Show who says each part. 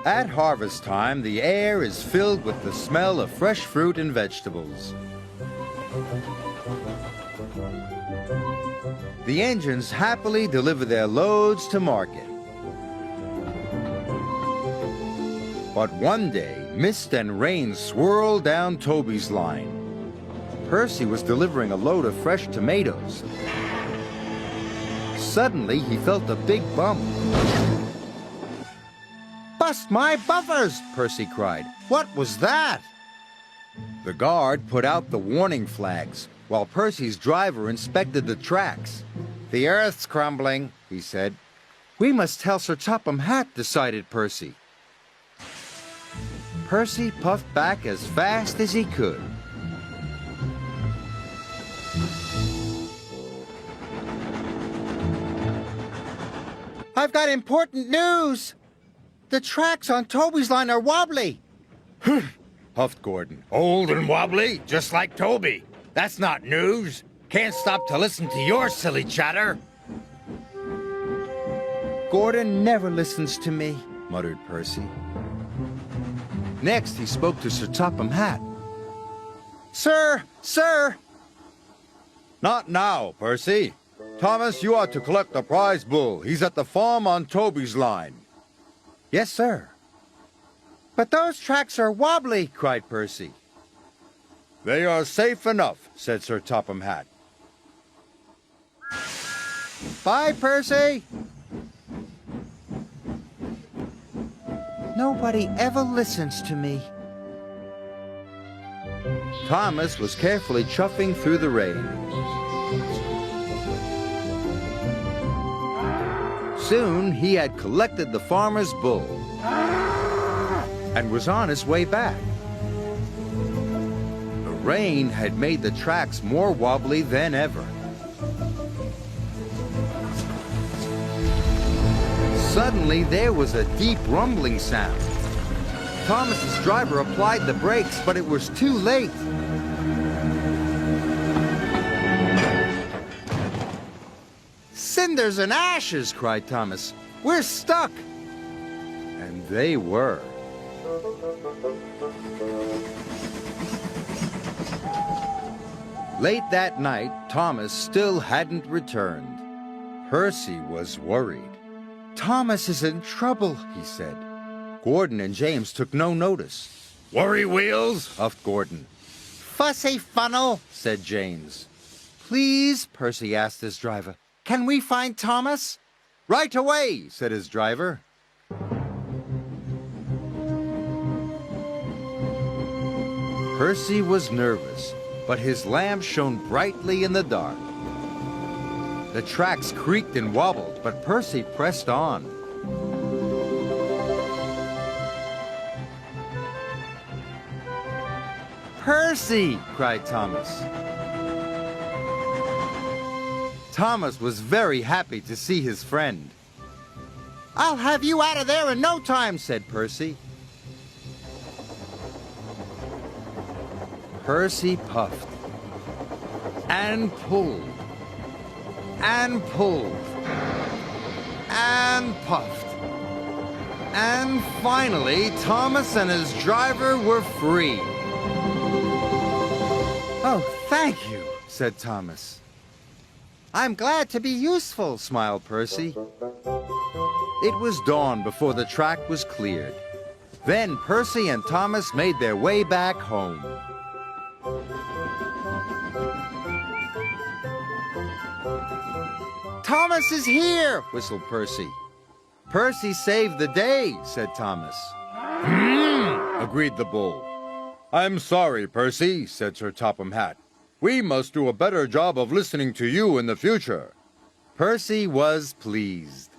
Speaker 1: At harvest time, the air is filled with the smell of fresh fruit and vegetables. The engines happily deliver their loads to market. But one day, mist and rain swirled down Toby's line. Percy was delivering a load of fresh tomatoes. Suddenly, he felt a big bump. "Bust my buffers!" Percy cried. "What was that?" The guard put out the warning flags, while Percy's driver inspected the tracks. "The earth's crumbling," he said. "We must tell Sir Topham Hatt," decided Percy. Percy puffed back as fast as he could. "I've got important news! The tracks on Toby's line are wobbly." Huffed Gordon. "Old and wobbly, just like Toby. That's not news. Can't stop to listen to your silly chatter." "Gordon never listens to me," muttered Percy. Next, he spoke to Sir Topham Hatt. "Sir! Sir!" "Not now, Percy. Thomas, you ought to collect the prize bull. He's at the farm on Toby's line." "Yes, sir." "But those tracks are wobbly," cried Percy. "They are safe enough," said Sir Topham Hatt. "Bye, Percy." "Nobody ever listens to me." Thomas was carefully chuffing through the rain. Soon he had collected the farmer's bull and was on his way back. The rain had made the tracks more wobbly than ever. Suddenly, there was a deep rumbling sound. Thomas's driver applied the brakes, but it was too late. "Cinders and ashes!" cried Thomas. "We're stuck!" And they were. Late that night, Thomas still hadn't returned. Percy was worried. "Thomas is in trouble," he said. Gordon and James took no notice. "Worry wheels?" huffed Gordon. "Fussy funnel," said James. "Please," Percy asked his driver, "can we find Thomas?" "Right away," said his driver. Percy was nervous, but his lamp shone brightly in the dark. The tracks creaked and wobbled, but Percy pressed on. "Percy!" cried Thomas. Thomas was very happy to see his friend. "I'll have you out of there in no time," said Percy. Percy puffed and pulled and pulled and puffed. And finally, Thomas and his driver were free. "Oh, thank you," said Thomas. "I'm glad to be useful," smiled Percy. It was dawn before the track was cleared. Then Percy and Thomas made their way back home. "Thomas is here," whistled Percy. "Percy saved the day," said Thomas. Agreed the bull. "I'm sorry, Percy," said Sir Topham Hatt. "We must do a better job of listening to you in the future." Percy was pleased.